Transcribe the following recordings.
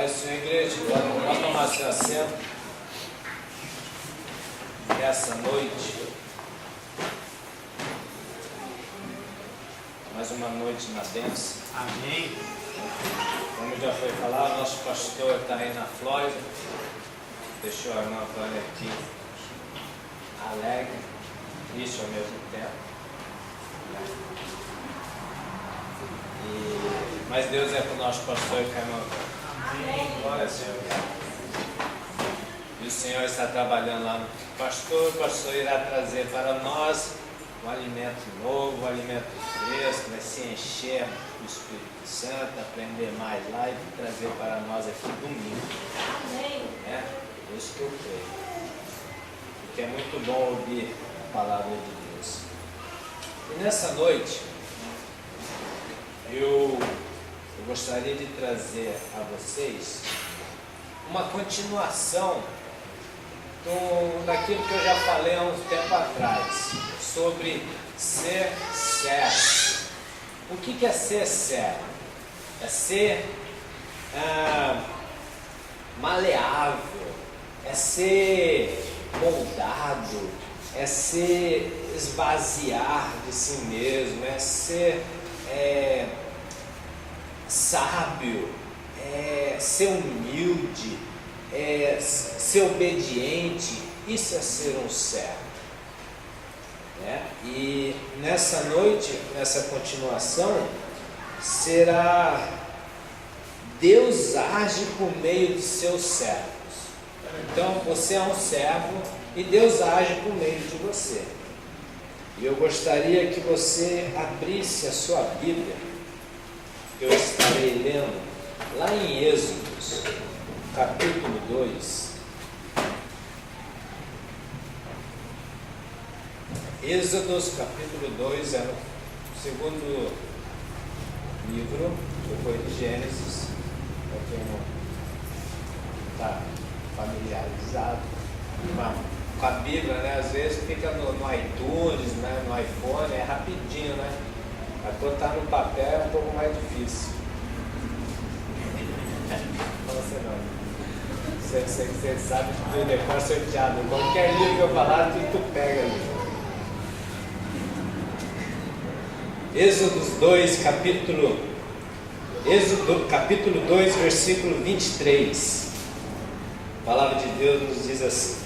Paz do Senhor, igreja. Vamos tomar seu assento. Essa noite, mais uma noite na bênção. Amém. Como já foi falado, nosso pastor está aí na Flórida. Deixou a irmã Vânia aqui alegre, triste ao mesmo tempo. Mas Deus é com o nosso pastor e com a irmã Vânia. Amém. Glória, Senhor. E o Senhor está trabalhando lá no pastor. O pastor irá trazer para nós um alimento novo, um alimento fresco, vai se encher do Espírito Santo, aprender mais lá e trazer para nós aqui domingo. Amém. É isso que eu creio. Porque é muito bom ouvir a palavra de Deus. E nessa noite, eu gostaria de trazer a vocês uma continuação daquilo que eu já falei há um tempo atrás, sobre ser servo. O que é ser servo? É ser maleável, é ser moldado, é ser esvaziar de si mesmo, é ser sábio, é ser humilde, é ser obediente. Isso é ser um servo. E nessa noite, nessa continuação, será Deus age por meio de seus servos. Então você é um servo e Deus age por meio de você. E eu gostaria que você abrisse a sua Bíblia. Eu estarei lendo lá em Êxodos, capítulo 2. Êxodos, capítulo 2, é o segundo livro, depois de Gênesis, para quem não está familiarizado com a Bíblia, né? Às vezes fica no iTunes, né? No iPhone, é rapidinho, né? Mas quando está no papel é um pouco mais difícil. Não sei não. Você sabe que tudo é decor sorteado. Qualquer livro que eu falar, tu pega ali. Êxodo capítulo 2, versículo 23. A palavra de Deus nos diz assim: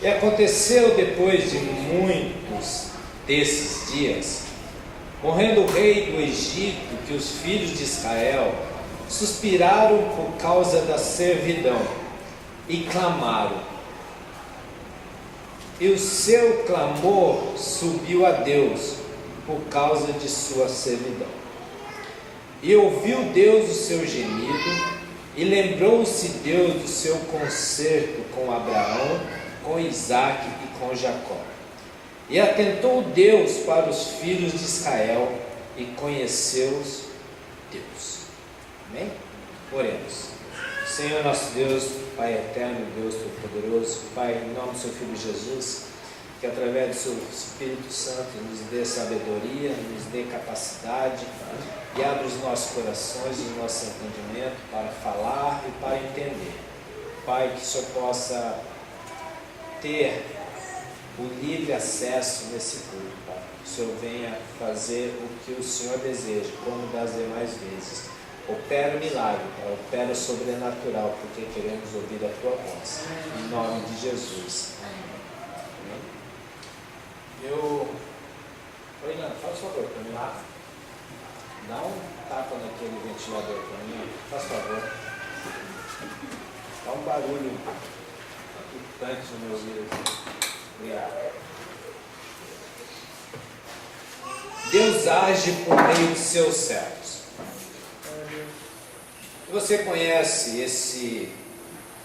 E aconteceu depois de muitos desses dias, morrendo o rei do Egito, que os filhos de Israel suspiraram por causa da servidão e clamaram. E o seu clamor subiu a Deus por causa de sua servidão. E ouviu Deus o seu gemido, e lembrou-se Deus do seu concerto com Abraão, com Isaque e com Jacó. E atentou Deus para os filhos de Israel, e conheceu-os Deus. Amém? Oremos. Senhor nosso Deus, Pai eterno, Deus Todo-Poderoso, Pai, em nome do seu Filho Jesus, que através do seu Espírito Santo nos dê sabedoria, nos dê capacidade e abra os nossos corações e o nosso entendimento para falar e para entender. Pai, que o Senhor possa ter o livre acesso nesse culto, Pai. Que o Senhor venha fazer o que o Senhor deseja, como das demais vezes. Opera o milagre, Pai. Opera o sobrenatural, porque queremos ouvir a Tua voz. Em nome de Jesus. Oi, Nando, faz favor para mim lá. Dá um tapa naquele ventilador para mim, faz favor. Dá um barulho irritante no meu ouvido. Obrigado. Deus age por meio de seus servos. Você conhece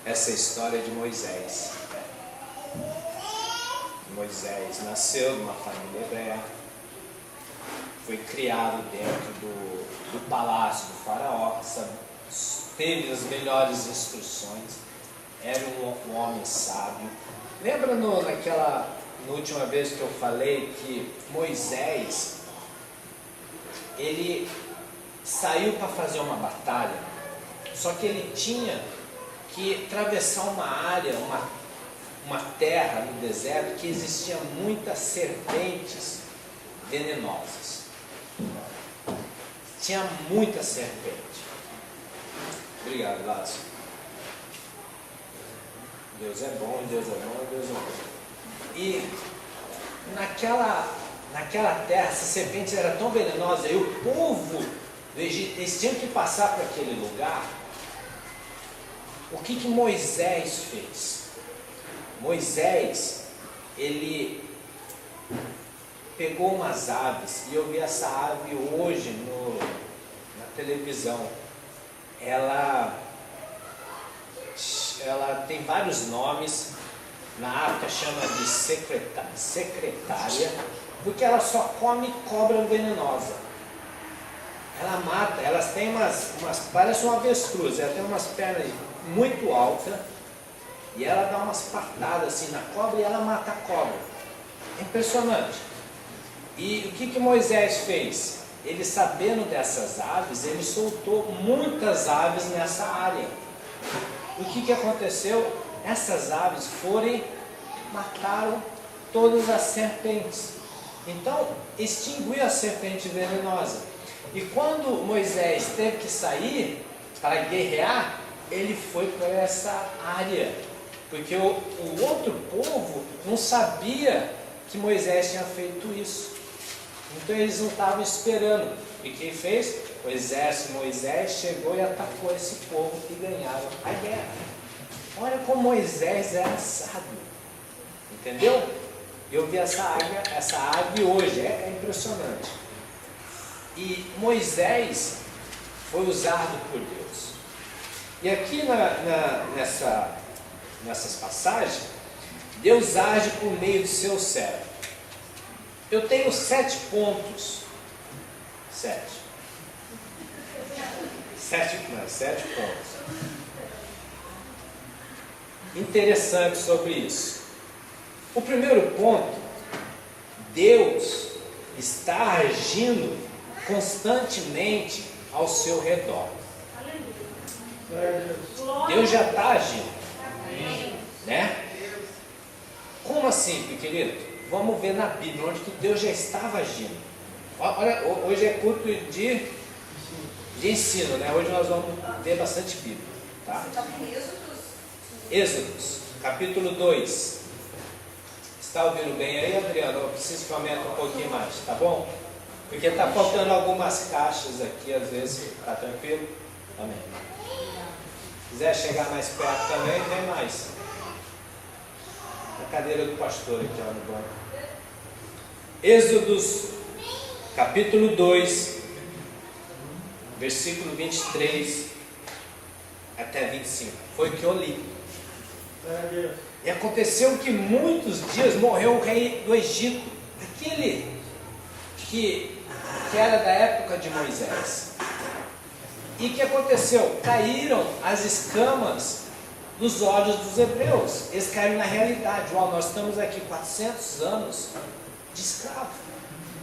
essa história de Moisés? Moisés nasceu numa família hebreia, foi criado dentro do palácio do faraó, teve as melhores instruções, era um homem sábio. Lembra na última vez que eu falei que Moisés, ele saiu para fazer uma batalha Só que ele tinha que atravessar uma área, uma terra no deserto que existia muitas serpentes venenosas. Tinha muita serpente. Obrigado, Lázaro. Deus é bom, Deus é bom, Deus é bom. E naquela terra, essa serpente era tão venenosa, e o povo do Egito, eles tinham que passar por aquele lugar. O que Moisés fez? Moisés, ele pegou umas aves, e eu vi essa ave hoje na televisão. Ela tem vários nomes. Na África chama de secretária, porque ela só come cobra venenosa. Ela mata, elas têm parece uma avestruz, ela tem umas pernas muito altas, e ela dá umas patadas assim na cobra e ela mata a cobra. É impressionante. E o que Moisés fez? Ele, sabendo dessas aves, ele soltou muitas aves nessa área. O que aconteceu? Essas aves mataram todas as serpentes. Então, extinguiu a serpente venenosa. E quando Moisés teve que sair para guerrear, ele foi para essa área. Porque o outro povo não sabia que Moisés tinha feito isso. Então eles não estavam esperando. E quem fez? O exército Moisés chegou e atacou esse povo e ganharam a guerra. Olha como Moisés era sábio. Entendeu? Eu vi essa ave hoje, é impressionante. E Moisés foi usado por Deus. E aqui nessas passagens, Deus age por meio do seu servo. Eu tenho 7 pontos. 7 pontos. Interessante sobre isso. O primeiro ponto, Deus está agindo constantemente ao seu redor. Deus já está agindo. Né? Como assim, querido? Vamos ver na Bíblia onde que Deus já estava agindo. Olha, hoje é culto de ensino, né? Hoje nós vamos ver bastante Bíblia. Tá? Êxodos, capítulo 2. Está ouvindo bem aí, Adriano? Eu preciso que aumente um pouquinho mais, tá bom? Porque está faltando algumas caixas aqui, às vezes. Está tranquilo? Amém. Se quiser chegar mais perto também, vem mais. A cadeira do pastor aqui, ó, no banco. Êxodos, capítulo 2, versículo 23 até 25. Foi o que eu li. E aconteceu que muitos dias morreu o rei do Egito, aquele que era da época de Moisés. E o que aconteceu? Caíram as escamas dos olhos dos hebreus. Eles caíram na realidade. Nós estamos aqui 400 anos de escravo.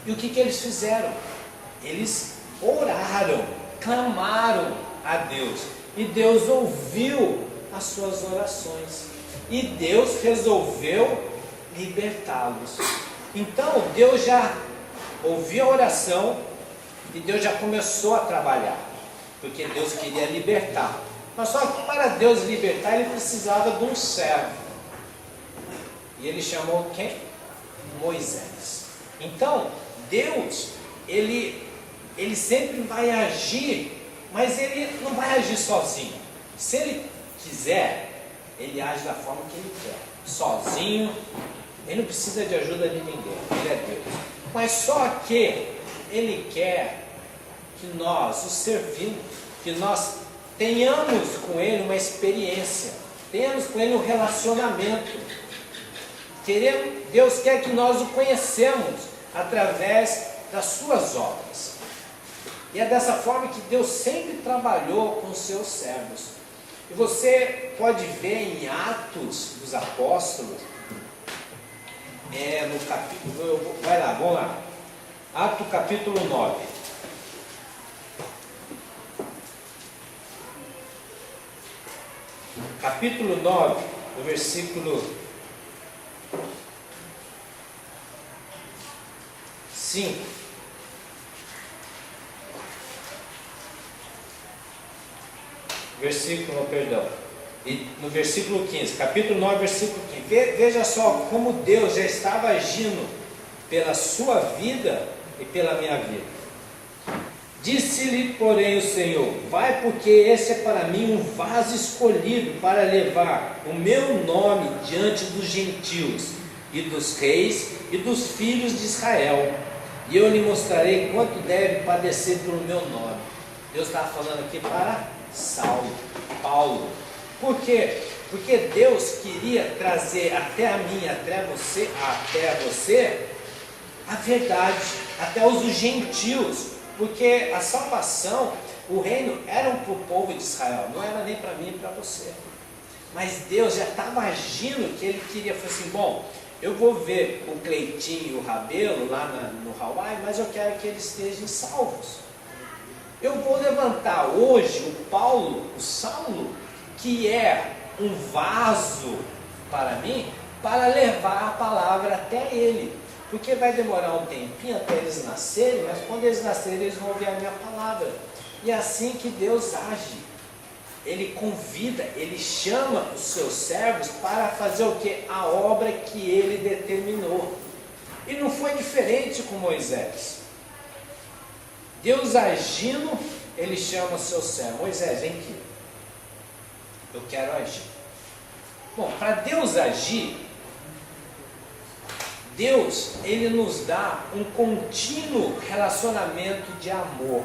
E o que eles fizeram? Eles oraram, clamaram a Deus. E Deus ouviu as suas orações. E Deus resolveu libertá-los. Então Deus já ouviu a oração e Deus já começou a trabalhar. Porque Deus queria libertar. Mas só que para Deus libertar, ele precisava de um servo. E ele chamou quem? Moisés. Então, Deus, ele sempre vai agir, mas ele não vai agir sozinho. Se ele quiser, ele age da forma que ele quer. Sozinho, ele não precisa de ajuda de ninguém. Ele é Deus. Mas só que ele quer que nós o servimos, que nós tenhamos com ele uma experiência, tenhamos com ele um relacionamento. Deus quer que nós o conhecemos através das suas obras. E é dessa forma que Deus sempre trabalhou com os seus servos. E você pode ver em Atos dos Apóstolos, no capítulo, vamos lá, Atos capítulo 9. capítulo 9, no versículo 5. E no versículo 15, capítulo 9, versículo 15. Veja só como Deus já estava agindo pela sua vida e pela minha vida. Disse-lhe, porém, o Senhor: vai, porque esse é para mim um vaso escolhido para levar o meu nome diante dos gentios e dos reis e dos filhos de Israel, e eu lhe mostrarei quanto deve padecer pelo meu nome. Deus está falando aqui para Paulo. Por quê? Porque Deus queria trazer até a mim, até você a verdade, até os gentios, porque a salvação, o reino era para o povo de Israel, não era nem para mim e para você. Mas Deus já estava agindo, que Ele queria, falar assim: bom, eu vou ver o Cleitinho e o Rabelo lá no Hawaii, mas eu quero que eles estejam salvos. Eu vou levantar hoje o Saulo, que é um vaso para mim, para levar a palavra até ele. Porque vai demorar um tempinho até eles nascerem, mas quando eles nascerem, eles vão ouvir a minha palavra. E é assim que Deus age. Ele convida, Ele chama os seus servos para fazer o quê? A obra que Ele determinou. E não foi diferente com Moisés. Deus agindo, Ele chama o seu servo: Moisés, vem aqui, eu quero agir. Bom, para Deus agir, Deus, Ele nos dá um contínuo relacionamento de amor,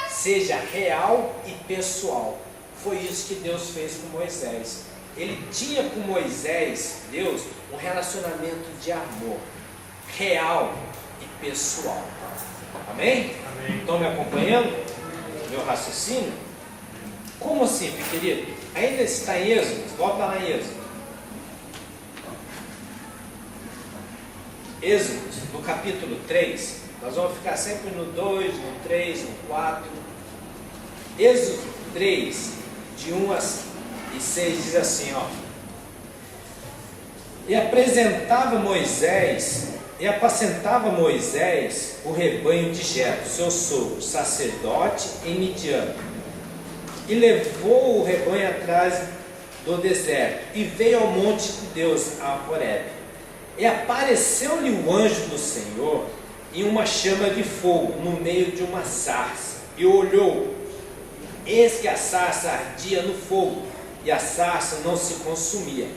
seja real e pessoal. Foi isso que Deus fez com Moisés. Ele tinha com Moisés, Deus, um relacionamento de amor, real e pessoal. Amém? Amém. Estão me acompanhando? Meu raciocínio? Como assim, meu querido? Ainda está em Êxodo? Volta lá em Êxodo. Êxodo, no capítulo 3, nós vamos ficar sempre no 2, no 3, no 4. Êxodo 3, de 1 a 6, diz assim, ó: e apacentava Moisés o rebanho de Jetro, seu sogro, sacerdote em Midian, e levou o rebanho atrás do deserto, e veio ao monte de Deus, a Horebe. E apareceu-lhe o anjo do Senhor em uma chama de fogo no meio de uma sarça, e olhou, eis que a sarça ardia no fogo, e a sarça não se consumia.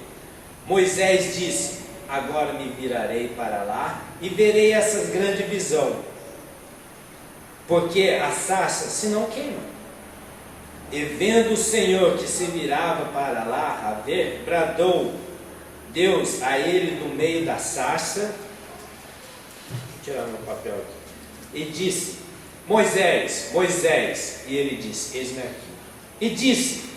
Moisés disse: agora me virarei para lá e verei essa grande visão, porque a sarça se não queima. E vendo o Senhor que se virava para lá a ver, bradou Deus a ele no meio da sarça. Vou tirar meu papel aqui. E disse: Moisés, Moisés. E ele disse: eis-me aqui. E disse: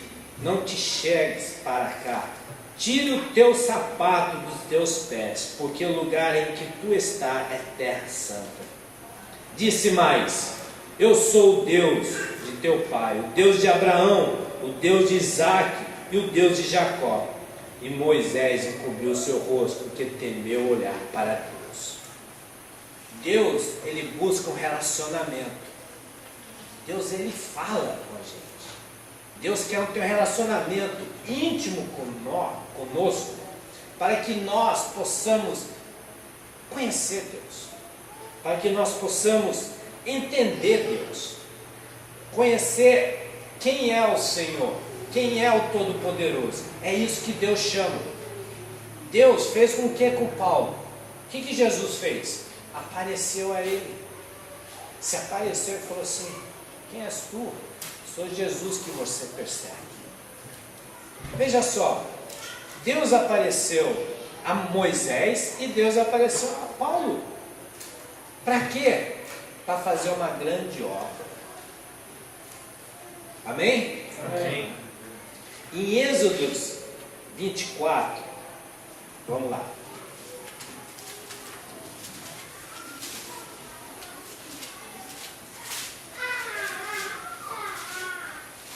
não te chegues para cá, tire o teu sapato dos teus pés, porque o lugar em que tu estás é terra santa. Disse mais: eu sou o Deus de teu pai, o Deus de Abraão, o Deus de Isaque e o Deus de Jacó. E Moisés encobriu o seu rosto, porque temeu olhar para Deus. Deus, Ele busca um relacionamento. Deus, Ele fala com a gente. Deus quer ter um relacionamento íntimo conosco, para que nós possamos conhecer Deus, para que nós possamos entender Deus, conhecer quem é o Senhor, quem é o Todo-Poderoso. É isso que Deus chama. Deus fez com que com Paulo? O que Jesus fez? Apareceu a ele. Se apareceu e falou assim: quem és tu? Sou Jesus que você persegue. Veja só, Deus apareceu a Moisés e Deus apareceu a Paulo. Para quê? Para fazer uma grande obra. Amém? Amém. Em Êxodos 24, vamos lá.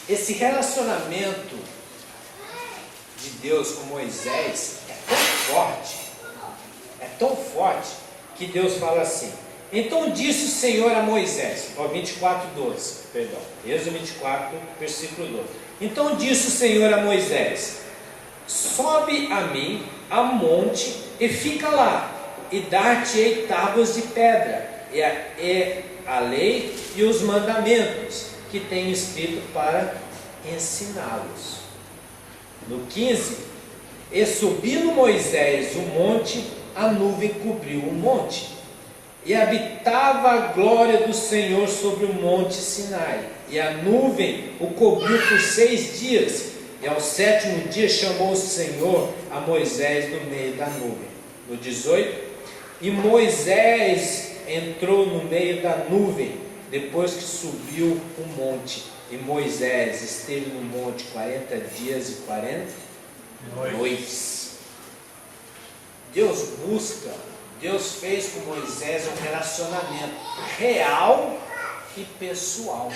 Esse relacionamento de Deus com Moisés é tão forte, que Deus fala assim: então disse o Senhor a Moisés, 24:12, perdão, Êxodo 24, versículo 12. Então disse o Senhor a Moisés: sobe a mim a monte e fica lá, e dar-te-ei tábuas de pedra, e a lei e os mandamentos que tenho escrito para ensiná-los. No 15: e subindo Moisés o monte, a nuvem cobriu o monte, e habitava a glória do Senhor sobre o monte Sinai, e a nuvem o cobriu por 6 dias, e ao 7º dia chamou o Senhor a Moisés do meio da nuvem. No 18: e Moisés entrou no meio da nuvem, depois que subiu o monte, e Moisés esteve no monte 40 dias e 40 noites. Deus fez com Moisés um relacionamento real e pessoal.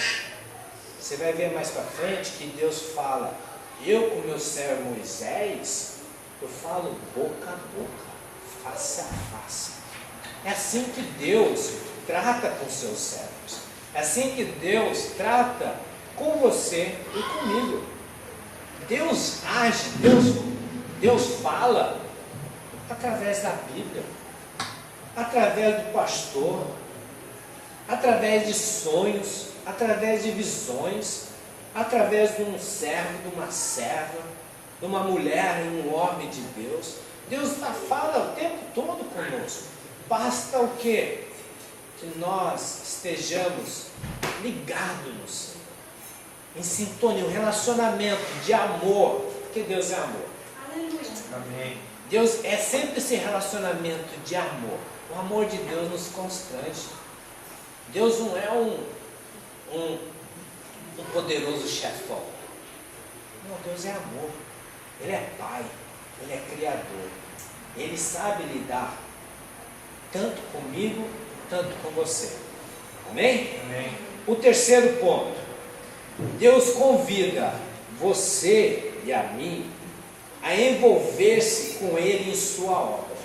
Você vai ver mais para frente que Deus fala: eu com meu servo Moisés, eu falo boca a boca, face a face. É assim que Deus trata com seus servos. É assim que Deus trata com você e comigo. Deus age, Deus fala através da Bíblia, através do pastor, através de sonhos, através de visões, através de um servo, de uma serva, de uma mulher e um homem de Deus. Deus fala o tempo todo conosco. Basta o quê? Que nós estejamos ligados no Senhor, em sintonia, um relacionamento de amor, porque Deus é amor. Aleluia. Amém. Deus é sempre esse relacionamento de amor. O amor de Deus nos constrange. Deus não é um poderoso chefão. Não, Deus é amor. Ele é Pai, Ele é Criador. Ele sabe lidar tanto comigo, tanto com você. Amém? Amém. O terceiro ponto: Deus convida você e a mim a envolver-se com Ele em sua obra.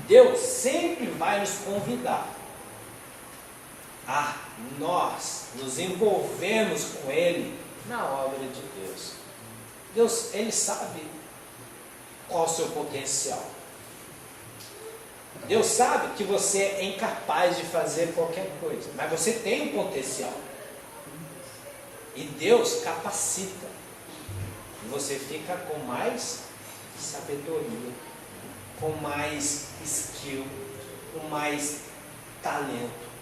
Deus sempre vai nos convidar a nós nos envolvermos com Ele na obra de Deus. Deus, Ele sabe qual é o seu potencial. Deus sabe que você é incapaz de fazer qualquer coisa, mas você tem um potencial. E Deus capacita. E você fica com mais sabedoria, com mais skill, com mais talento.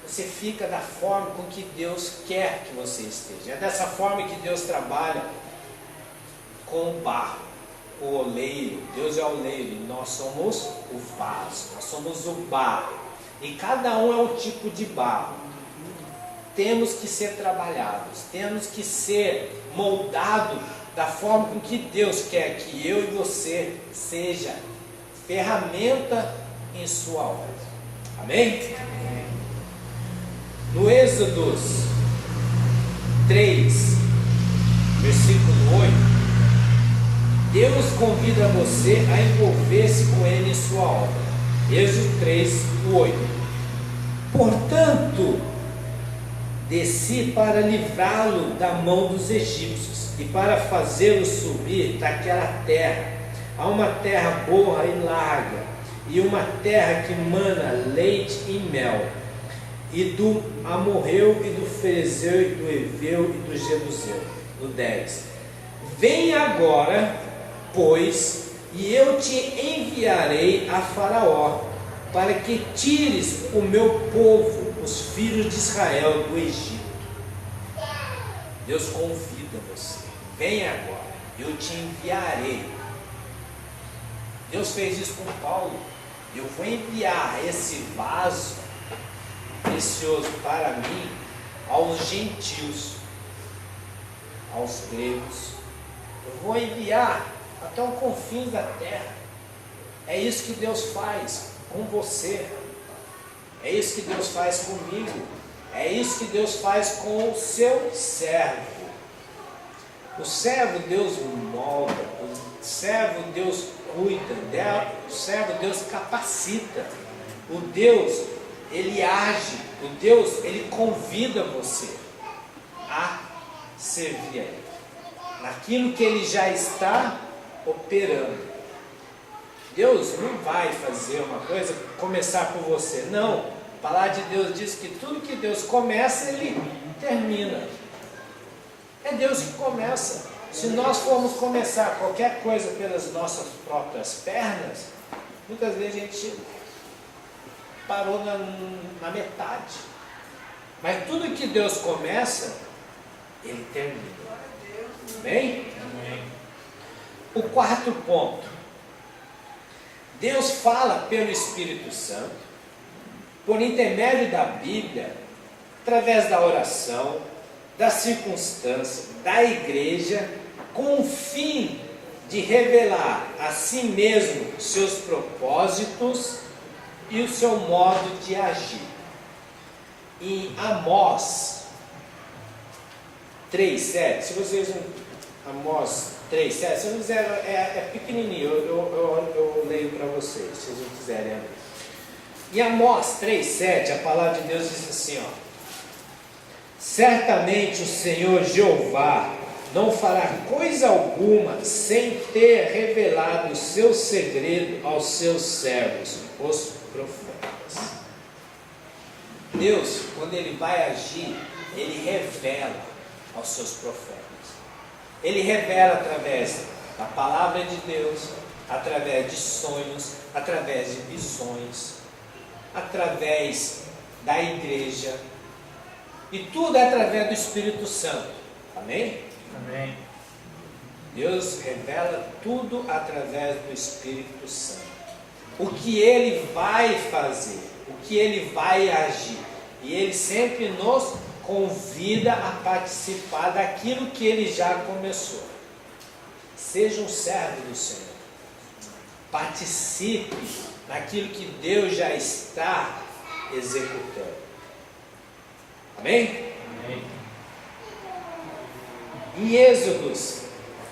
Você fica da forma com que Deus quer que você esteja. É dessa forma que Deus trabalha com o barro, o oleiro. Deus é o oleiro e nós somos o vaso, nós somos o barro. E cada um é um tipo de barro. Temos que ser trabalhados, temos que ser moldados da forma com que Deus quer que eu e você seja ferramenta em sua obra. Amém? No Êxodo 3, versículo 8, Deus convida você a envolver-se com Ele em sua obra. Êxodo 3, 8. Portanto, desci para livrá-lo da mão dos egípcios e para fazê-lo subir daquela terra a uma terra boa e larga, e uma terra que mana leite e mel, e do amorreu e do ferezeu e do heveu e do jebuseu. No 10. Vem agora, pois, e eu te enviarei a Faraó, para que tires o meu povo, os filhos de Israel, do Egito. Deus convida você. Vem agora, eu te enviarei. Deus fez isso com Paulo. Eu vou enviar esse vaso precioso para mim aos gentios, aos gregos. Eu vou enviar até os confins da terra. É isso que Deus faz com você. É isso que Deus faz comigo. É isso que Deus faz com o seu servo. O servo Deus molda, o servo Deus cuida, o servo Deus capacita. O Deus, Ele age, o Deus, Ele convida você a servir a Ele, naquilo que Ele já está operando. Deus não vai fazer uma coisa, começar por você, não. A palavra de Deus diz que tudo que Deus começa, Ele termina. É Deus que começa. Se nós formos começar qualquer coisa pelas nossas próprias pernas, muitas vezes a gente parou na metade. Mas tudo que Deus começa, Ele termina. Amém? Amém. O quarto ponto. Deus fala pelo Espírito Santo, por intermédio da Bíblia, através da oração, da circunstância, da igreja, com o fim de revelar a si mesmo seus propósitos e o seu modo de agir. Em Amós 3:7, se vocês não... Amós 3:7, se não quiser, é pequenininho, eu leio para vocês, se vocês não quiserem abrir. Em Amós 3:7, a palavra de Deus diz assim, ó: certamente o Senhor Jeová não fará coisa alguma sem ter revelado o seu segredo aos seus servos, os profetas. Deus, quando Ele vai agir, Ele revela aos seus profetas. Ele revela através da palavra de Deus, através de sonhos, através de visões, através da igreja, e tudo é através do Espírito Santo. Amém? Amém. Deus revela tudo através do Espírito Santo. O que Ele vai fazer, o que Ele vai agir, e Ele sempre nos convida a participar daquilo que Ele já começou. Seja um servo do Senhor. Participe naquilo que Deus já está executando. Amém? Amém. Em Êxodos,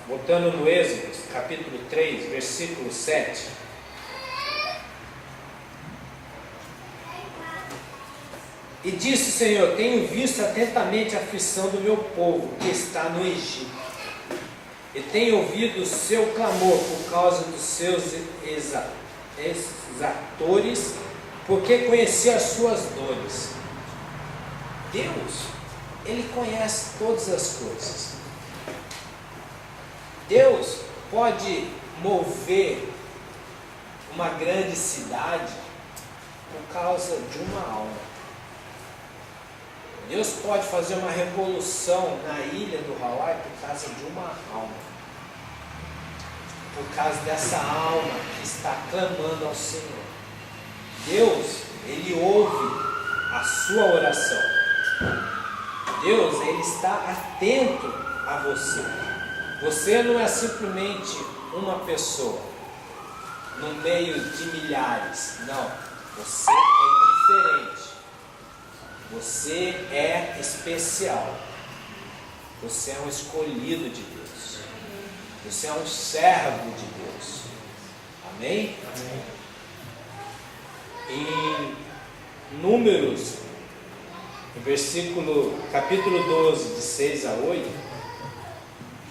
voltando no Êxodo, capítulo 3, versículo 7. E disse o Senhor: tenho visto atentamente a aflição do meu povo que está no Egito, e tenho ouvido o seu clamor por causa dos seus exatores, porque conheci as suas dores. Deus, Ele conhece todas as coisas. Deus pode mover uma grande cidade por causa de uma alma. Deus pode fazer uma revolução na ilha do Hawaii por causa de uma alma. Por causa dessa alma que está clamando ao Senhor. Deus, Ele ouve a sua oração. Deus, Ele está atento a você. Você não é simplesmente uma pessoa no meio de milhares. Não, você é diferente. Você é especial. Você é um escolhido de Deus. Você é um servo de Deus. Amém? Amém. Em Números, no versículo, capítulo 12, de 6 a 8.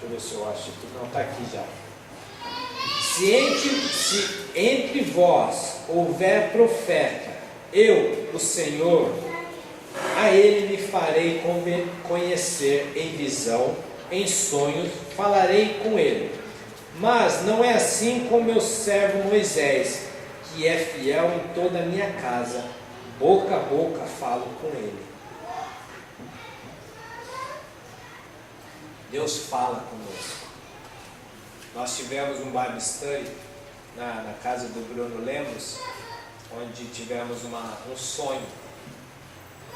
Deixa eu ver se eu acho aqui. Não, está aqui já. Se entre vós houver profeta, eu, o Senhor, a ele me farei conhecer em visão, em sonhos, falarei com ele. Mas não é assim com meu servo Moisés, que é fiel em toda a minha casa, boca a boca falo com ele. Deus fala conosco. Nós tivemos um Bible Study na casa do Bruno Lemos, onde tivemos um sonho.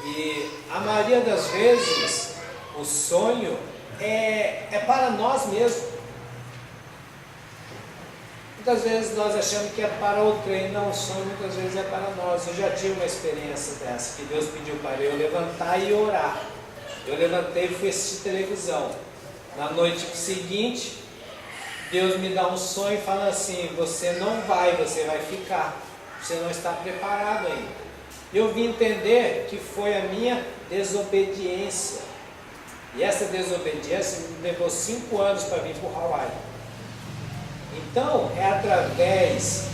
E a maioria das vezes o sonho é para nós mesmos. Muitas vezes nós achamos que é para o trem, não, o sonho muitas vezes é para nós. Eu já tive uma experiência dessa, que Deus pediu para eu levantar e orar. Eu levantei e fui assistir televisão. Na noite seguinte, Deus me dá um sonho e fala assim: você não vai, você vai ficar, você não está preparado ainda. Eu vim entender que foi a minha desobediência. E essa desobediência me levou 5 anos para vir para o Hawaii. Então, é através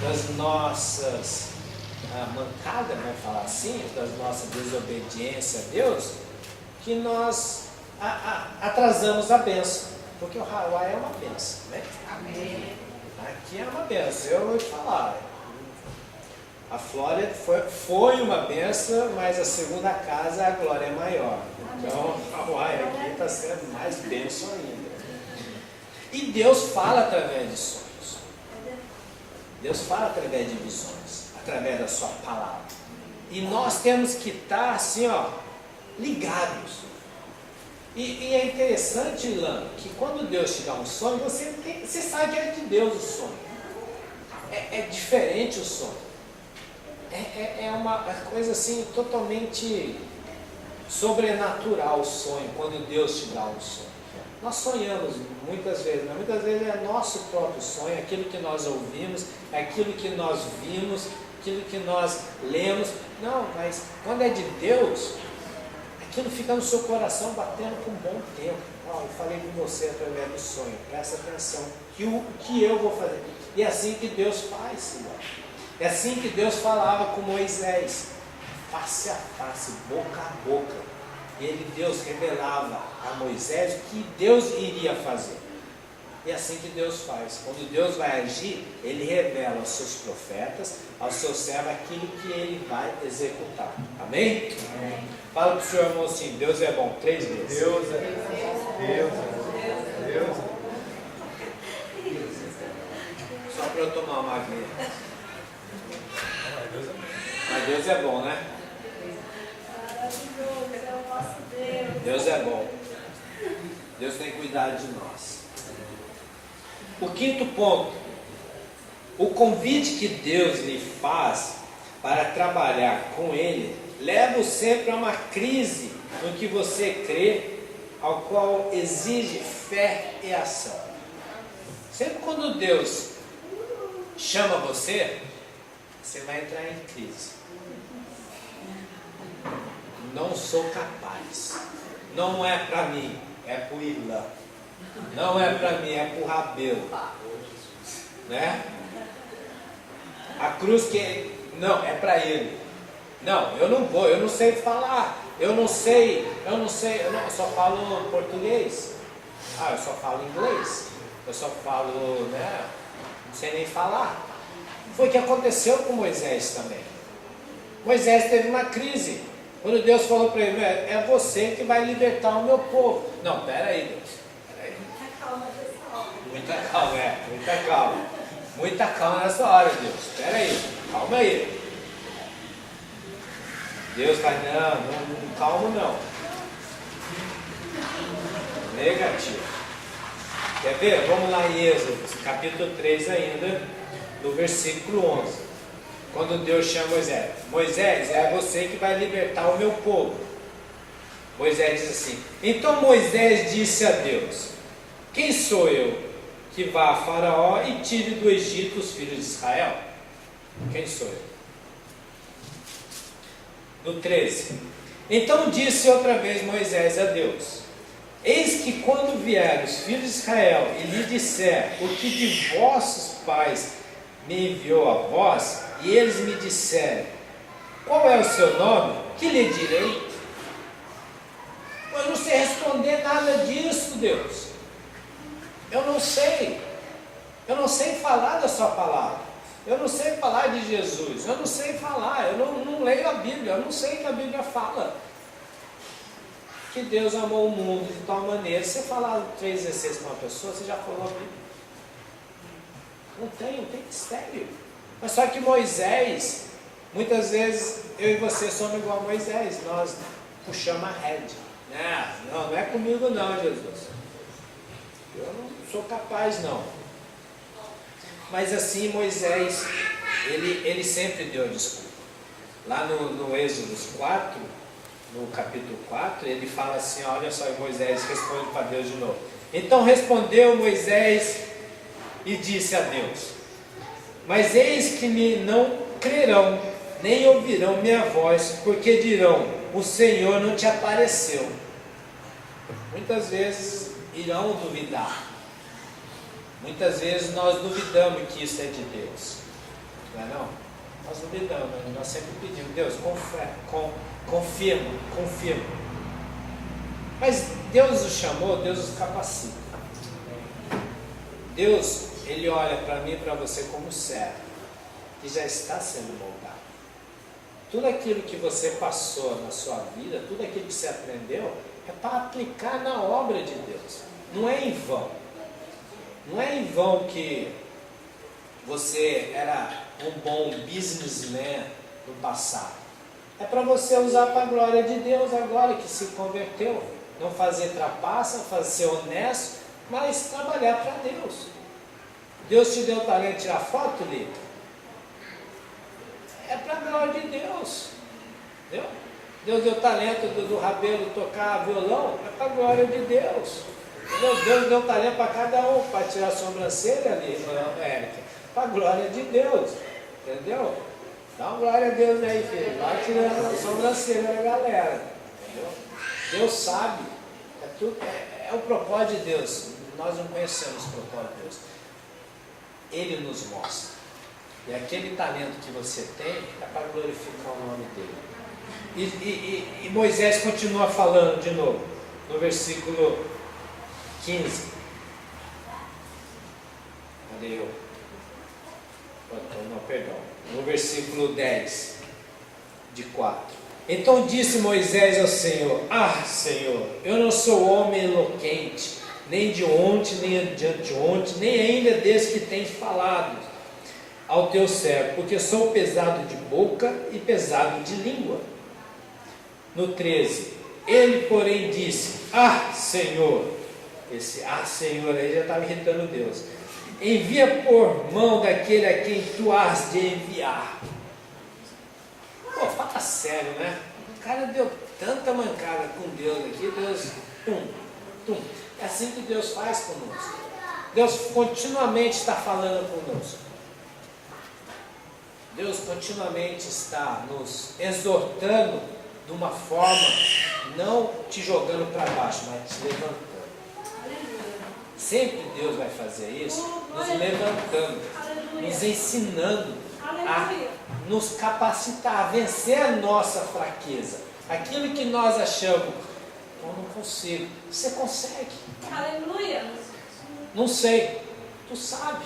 das nossas mancadas, vamos falar assim, das nossas desobediências a Deus, que nós atrasamos a bênção. Porque o Hawaii é uma bênção, né? Amém. Aqui é uma bênção. Eu vou te falar. A Flórida foi uma bênção, mas a segunda casa, a glória é maior. Então, o Hawaii aqui está sendo mais bênção ainda. E Deus fala através de sonhos. Deus fala através de visões, através da sua palavra. E nós temos que estar assim, ligados. E é interessante, Ilan, que quando Deus te dá um sonho, você sabe que é de Deus o sonho. É diferente o sonho. É uma coisa assim totalmente sobrenatural o sonho, quando Deus te dá um sonho. Nós sonhamos muitas vezes, mas muitas vezes é nosso próprio sonho, aquilo que nós ouvimos, aquilo que nós vimos, aquilo que nós lemos. Não, mas quando é de Deus, aquilo fica no seu coração batendo por um bom tempo. Eu falei com você através do sonho, presta atenção, o que eu vou fazer. E é assim que Deus faz, Senhor. É assim que Deus falava com Moisés, face a face, boca a boca. Deus revelava a Moisés o que Deus iria fazer. E é assim que Deus faz. Quando Deus vai agir, Ele revela aos seus profetas, aos seus servos, aquilo que Ele vai executar. Amém? Amém. Fala para o seu irmão assim: Deus é bom 3 vezes. Deus é bom. Deus é bom. Deus é bom. Só para eu tomar uma aguinha. Mas Deus é bom, né? Deus é bom. Deus tem cuidado de nós. O quinto ponto: o convite que Deus lhe faz para trabalhar com Ele leva-o sempre a uma crise no que você crê, ao qual exige fé e ação. Sempre quando Deus chama você, você vai entrar em crise. Não sou capaz. Não é para mim, é para o Ilan. Não é para mim, é para o Rabelo. Né? A cruz que... Não, é para ele. Não, eu não vou, eu não sei falar. Eu só falo português. Eu só falo inglês. Eu só falo, não sei nem falar. Foi o que aconteceu com Moisés também. Moisés teve uma crise. Quando Deus falou para ele: é você que vai libertar o meu povo. Não, peraí, Deus. Muita calma. Muita calma nessa hora, Deus. Peraí, calma aí. Deus vai, não, calma não. Negativo. Quer ver? Vamos lá em Êxodo, capítulo 3 ainda, no versículo 11. Quando Deus chama Moisés: Moisés, é você que vai libertar o meu povo. Moisés diz assim: então Moisés disse a Deus: quem sou eu que vá a Faraó e tire do Egito os filhos de Israel? Quem sou eu? No 13: então disse outra vez Moisés a Deus: eis que quando vierem os filhos de Israel e lhe disser o que de vossos pais me enviou a vós, e eles me disserem: qual é o seu nome? Que lhe direi? Eu não sei responder nada disso, Deus. Eu não sei falar da sua palavra. Eu não sei falar de Jesus. Eu não sei falar. Eu não leio a Bíblia. Eu não sei o que a Bíblia fala. Que Deus amou o mundo de tal maneira. Se você falar 3,16 para uma pessoa, você já falou a Bíblia. Não tem mistério. Mas só que Moisés, muitas vezes eu e você somos igual a Moisés. Nós puxamos a rédea. Não é comigo não, Jesus. Eu não sou capaz não. Mas assim Moisés, ele sempre deu desculpa. Lá no Êxodo 4, no capítulo 4, ele fala assim, olha só, Moisés responde para Deus de novo. Então respondeu Moisés e disse a Deus: mas eis que me não crerão, nem ouvirão minha voz, porque dirão, o Senhor não te apareceu. Muitas vezes irão duvidar. Muitas vezes nós duvidamos que isso é de Deus. Não é não? Nós duvidamos, nós sempre pedimos, Deus, confirma. Mas Deus os chamou, Deus os capacita. Deus, Ele olha para mim e para você como servo, que já está sendo moldado. Tudo aquilo que você passou na sua vida, tudo aquilo que você aprendeu, é para aplicar na obra de Deus. Não é em vão. Não é em vão que você era um bom businessman no passado. É para você usar para a glória de Deus agora que se converteu. Não fazer trapaça, ser honesto, mas trabalhar para Deus. Deus te deu o talento de tirar foto, Lito? É para a glória de Deus. Entendeu? Deus deu o talento do Rabelo tocar violão, é para a glória de Deus. Entendeu? Deus deu talento para cada um, para tirar a sobrancelha ali, Érica, para a glória de Deus. Entendeu? Dá uma glória a Deus aí, filho. Vai tirando a sobrancelha da galera. Entendeu? Deus sabe. É o propósito de Deus. Nós não conhecemos o propósito de Deus. Ele nos mostra. E aquele talento que você tem é para glorificar o nome dele. E Moisés continua falando de novo, no versículo 15. Cadê eu? Não, perdão. No versículo 10, de 4. Então disse Moisés ao Senhor: ah, Senhor, eu não sou homem eloquente, nem de ontem, nem de anteontem, nem ainda desde que tens falado ao teu servo, porque sou pesado de boca e pesado de língua. No 13, ele porém disse: ah, Senhor, esse ah, Senhor aí já estava irritando Deus, envia por mão daquele a quem tu has de enviar. Pô, fala sério, né? O cara deu tanta mancada com Deus aqui, Deus, é assim que Deus faz conosco. Deus continuamente está falando conosco. Deus continuamente está nos exortando de uma forma, não te jogando para baixo, mas te levantando. Sempre Deus vai fazer isso, nos levantando, nos ensinando a nos capacitar, a vencer a nossa fraqueza. Aquilo que nós achamos, eu não consigo. Você consegue. Aleluia. Não sei, tu sabe.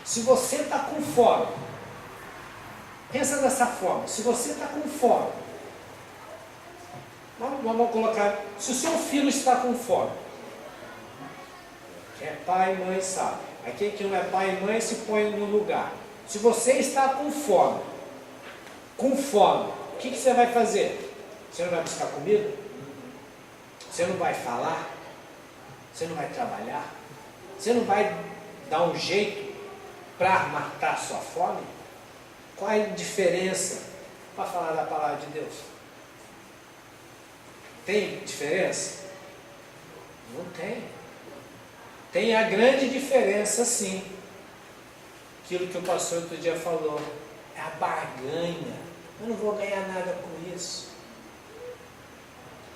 Se você está com fome, pensa dessa forma, se você está com fome, vamos colocar, se o seu filho está com fome, quem é pai e mãe sabe, aquele que não é pai e mãe se põe no lugar. Se você está com fome, o que você vai fazer? Você não vai buscar comida? Você não vai falar? Você não vai trabalhar? Você não vai dar um jeito para matar a sua fome? Qual é a diferença para falar da palavra de Deus? Tem diferença? Não tem. Tem a grande diferença, sim. Aquilo que o pastor outro dia falou, é a barganha. Eu não vou ganhar nada com isso.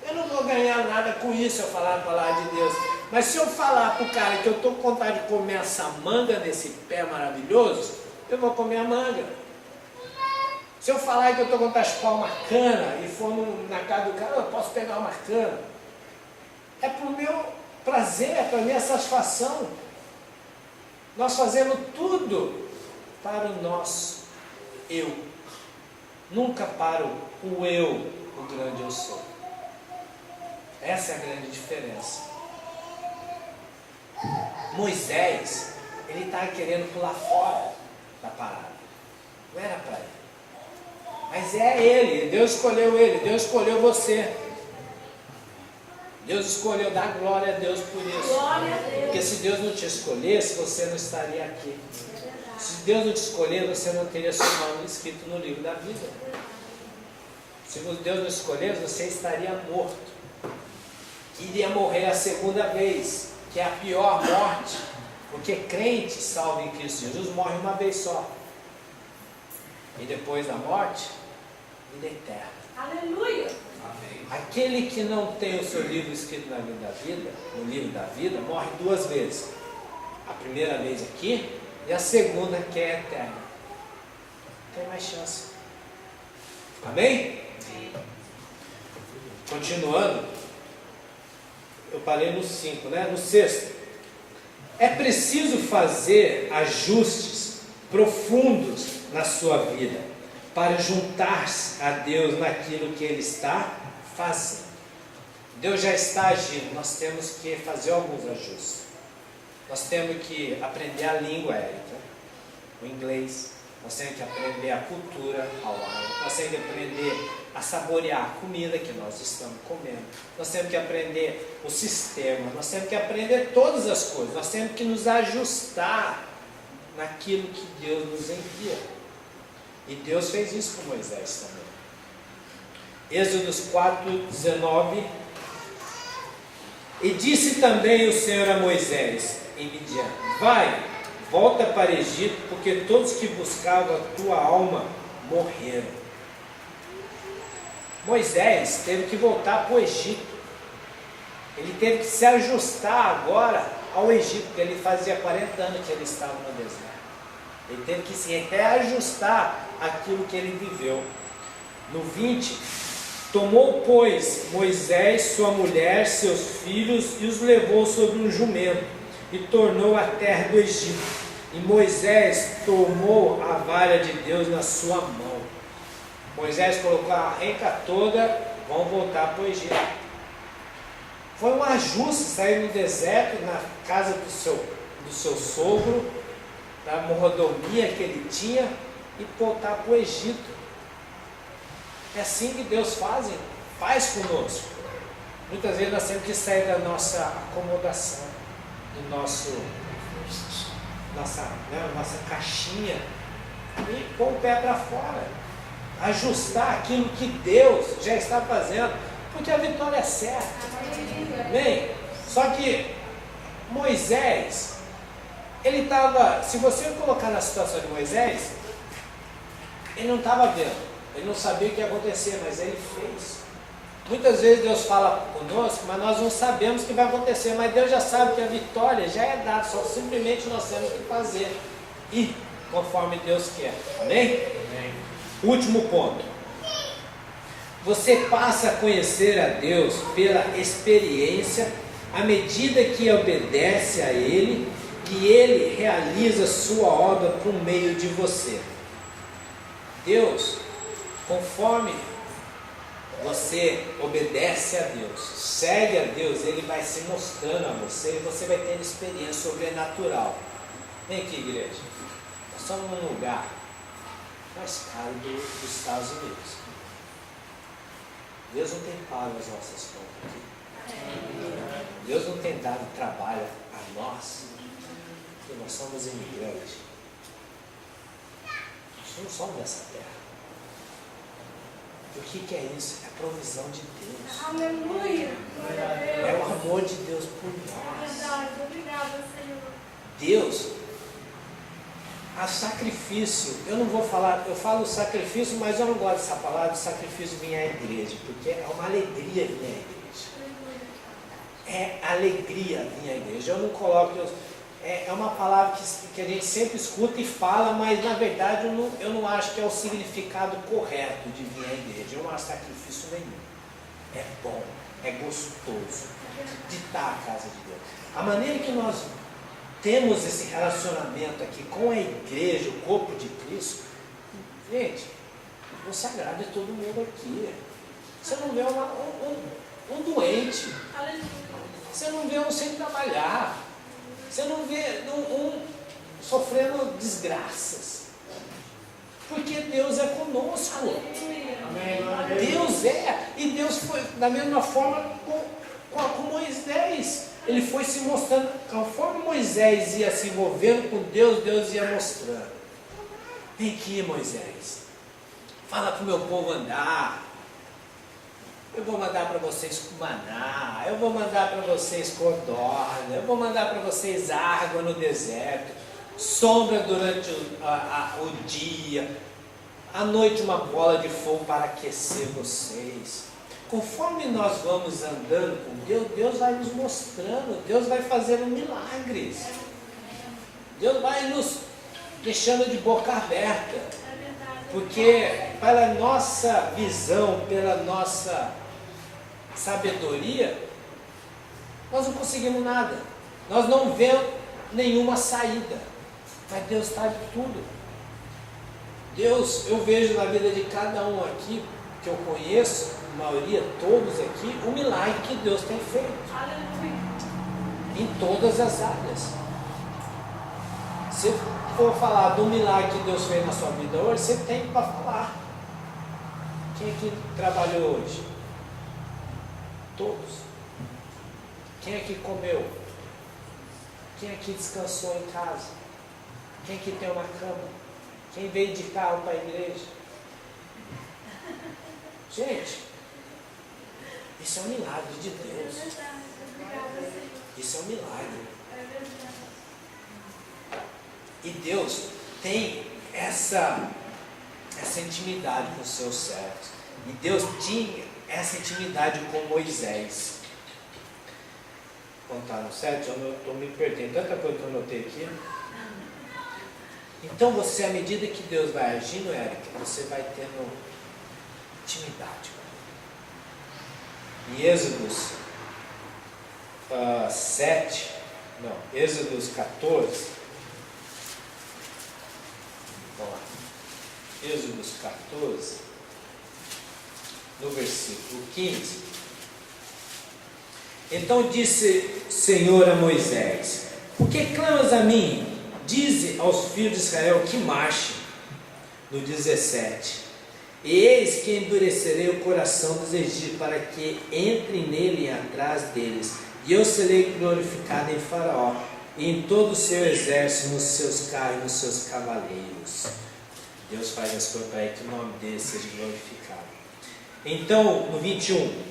Eu não vou ganhar nada com isso se eu falar a palavra de Deus. Mas se eu falar para o cara que eu estou com vontade de comer essa manga nesse pé maravilhoso, eu vou comer a manga. Se eu falar que eu estou com vontade de chupar uma cana e for na casa do cara, eu posso pegar uma cana. É para o meu prazer, é para a minha satisfação. Nós fazemos tudo para o nosso eu. Nunca para o eu, o grande eu sou. Essa é a grande diferença. Moisés, ele estava querendo pular fora da parada. Não era para ele. Mas é ele, Deus escolheu ele, Deus escolheu você. Deus escolheu, dá glória a Deus por isso. Glória a Deus. Porque se Deus não te escolhesse, você não estaria aqui. Se Deus não te escolher, você não teria seu nome escrito no livro da vida. Se Deus não escolhesse, você estaria morto. Iria morrer a segunda vez, que é a pior morte. Porque crente salvo em Cristo Jesus morre uma vez só. E depois da morte, vida eterna. Aleluia. Aquele que não tem o seu livro escrito na vida da vida, no livro da vida, morre duas vezes. A primeira vez aqui e a segunda que é eterna. Não tem mais chance. Amém? Continuando, eu parei no 5, né? No 6. É preciso fazer ajustes profundos na sua vida para juntar-se a Deus naquilo que Ele está fazendo. Deus já está agindo, nós temos que fazer alguns ajustes. Nós temos que aprender a língua, Érica, o inglês. Nós temos que aprender a cultura Hawaii. Nós temos que aprender a saborear a comida que nós estamos comendo. Nós temos que aprender o sistema. Nós temos que aprender todas as coisas. Nós temos que nos ajustar naquilo que Deus nos envia. E Deus fez isso com Moisés também. Êxodos 4:19. E disse também o Senhor a Moisés em Midian: vai, volta para Egito, porque todos que buscavam a tua alma morreram. Moisés teve que voltar para o Egito. Ele teve que se ajustar agora ao Egito, porque ele fazia 40 anos que ele estava no deserto. Ele teve que se reajustar àquilo que ele viveu. No 20, tomou, pois, Moisés, sua mulher, seus filhos, e os levou sobre um jumento, e tornou à terra do Egito. E Moisés tomou a vara de Deus na sua mão. Moisés colocou a renca toda, vão voltar para o Egito. Foi um ajuste sair no deserto, na casa do seu sogro, da mordomia que ele tinha, e voltar para o Egito. É assim que Deus faz conosco. Muitas vezes nós temos que sair da nossa acomodação, do nossa caixinha, e pôr o pé para fora. Ajustar aquilo que Deus já está fazendo, porque a vitória é certa. Amém? Só que Moisés, ele estava, se você colocar na situação de Moisés, ele não estava vendo, ele não sabia o que ia acontecer, mas ele fez. Muitas vezes Deus fala conosco, mas nós não sabemos o que vai acontecer, mas Deus já sabe que a vitória já é dada, só simplesmente nós temos que fazer, e conforme Deus quer. Amém? Amém. Último ponto. Você passa a conhecer a Deus pela experiência, à medida que obedece a Ele, e Ele realiza sua obra por meio de você. Deus, conforme você obedece a Deus, segue a Deus, Ele vai se mostrando a você, e você vai ter experiência sobrenatural. Vem aqui, igreja. Nós estamos num lugar mais caro dos Estados Unidos. Deus não tem pago as nossas contas aqui. Deus não tem dado trabalho a nós, porque nós somos imigrantes. Nós não somos dessa terra. O que é isso? É a provisão de Deus. Aleluia. É o amor de Deus por nós. Verdade. Obrigada, Senhor. Deus, a sacrifício, eu não vou falar, eu falo sacrifício, mas eu não gosto dessa palavra de sacrifício vir à igreja, porque é uma alegria vir à igreja. É alegria vir à igreja. Eu não coloco, é uma palavra que a gente sempre escuta e fala, mas na verdade eu não acho que é o significado correto de vir à igreja. Eu não acho sacrifício nenhum. É bom, é gostoso de estar à casa de Deus. A maneira que nós temos esse relacionamento aqui com a igreja, o corpo de Cristo, gente, não se agrada de todo mundo aqui. Você não vê um doente, você não vê um sem trabalhar, você não vê um sofrendo desgraças, porque Deus é conosco. Deus é, e Deus foi da mesma forma com Moisés. Ele foi se mostrando, conforme Moisés ia se envolvendo com Deus, Deus ia mostrando. Vem aqui, Moisés, fala para o meu povo andar. Eu vou mandar para vocês maná, eu vou mandar para vocês codorna, eu vou mandar para vocês água no deserto, sombra durante o dia, à noite uma bola de fogo para aquecer vocês. Conforme nós vamos andando com Deus, Deus vai nos mostrando, Deus vai fazendo milagres. Deus vai nos deixando de boca aberta. Porque para nossa visão, pela nossa sabedoria, nós não conseguimos nada. Nós não vemos nenhuma saída. Mas Deus sabe tudo. Deus, eu vejo na vida de cada um aqui, que eu conheço, a maioria, todos aqui, o milagre que Deus tem feito. Aleluia. Em todas as áreas. Se for falar do milagre que Deus fez na sua vida hoje, você tem para falar. Quem aqui trabalhou hoje? Todos. Quem aqui comeu? Quem aqui descansou em casa? Quem aqui tem uma cama? Quem veio de carro para a igreja? Gente, isso é um milagre de Deus. Isso é um milagre. E Deus tem essa intimidade com os seus servos. E Deus tinha essa intimidade com Moisés. Contaram 7? Eu estou me perdendo. Tanta coisa que eu anotei aqui. Então você, à medida que Deus vai agindo, Eric, você vai tendo intimidade. Em Êxodos 14. Vamos lá. Êxodos 14, no versículo 15. Então disse o Senhor a Moisés: por que clamas a mim? Dize aos filhos de Israel que marchem. No 17: e eis que endurecerei o coração dos egípcios, para que entrem nele e atrás deles, e eu serei glorificado em Faraó e em todo o seu exército, nos seus carros e nos seus cavaleiros. Deus faz as coisas para que o nome dele seja glorificado. Então, no 21,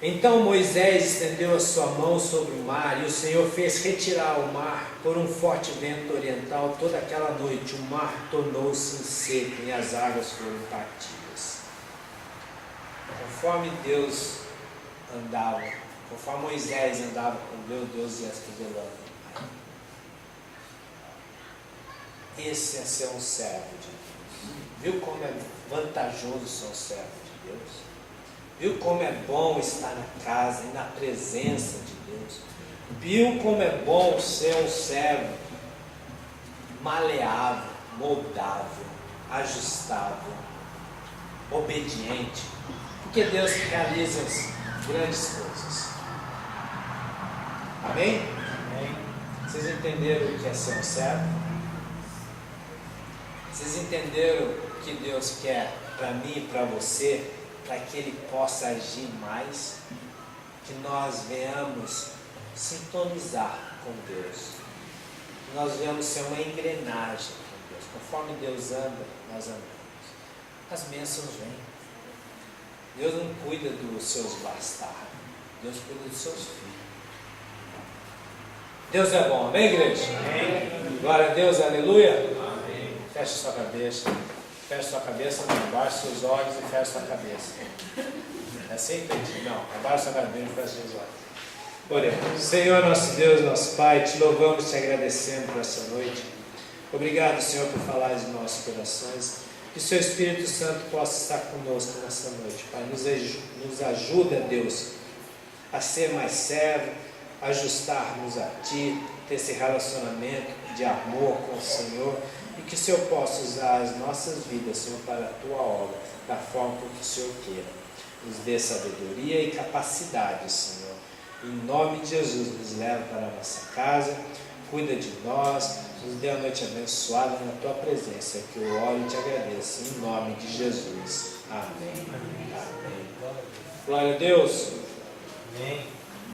então Moisés estendeu a sua mão sobre o mar, e o Senhor fez retirar o mar por um forte vento oriental. Toda aquela noite o mar tornou-se em seco e as águas foram partidas. Conforme Deus andava, conforme Moisés andava com Deus, Deus ia se revelando. Esse é ser um servo de Deus. Viu como é vantajoso ser um servo de Deus? Viu como é bom estar na casa e na presença de Deus? Viu como é bom ser um servo maleável, moldável, ajustável, obediente? Porque Deus realiza as grandes coisas. Amém? Amém. Vocês entenderam o que é ser um servo? Vocês entenderam o que Deus quer para mim e para você? Para que Ele possa agir mais, que nós venhamos sintonizar com Deus, que nós venhamos ser uma engrenagem com Deus. Conforme Deus anda, nós andamos. As bênçãos vêm. Deus não cuida dos seus bastardos, Deus cuida dos seus filhos. Deus é bom, amém, igreja? Amém. Glória a Deus, aleluia. Amém. Feche sua cabeça. Feche sua cabeça, não, abaixe seus olhos e feche sua cabeça. É assim, entendi? Não, abaixe sua cabeça e feche seus olhos. Oremos. Senhor, nosso Deus, nosso Pai, te louvamos, te agradecemos por essa noite. Obrigado, Senhor, por falar em nossos corações. Que o Seu Espírito Santo possa estar conosco nessa noite, Pai. Nos ajuda, Deus, a ser mais servo, ajustar-nos a Ti, ter esse relacionamento de amor com o Senhor. E que o Senhor possa usar as nossas vidas, Senhor, para a Tua obra, da forma que o Senhor queira. Nos dê sabedoria e capacidade, Senhor. Em nome de Jesus, nos leva para a nossa casa, cuida de nós, nos dê uma noite abençoada na Tua presença, que eu oro e te agradeço, em nome de Jesus. Amém. Amém. Glória a Deus. Amém.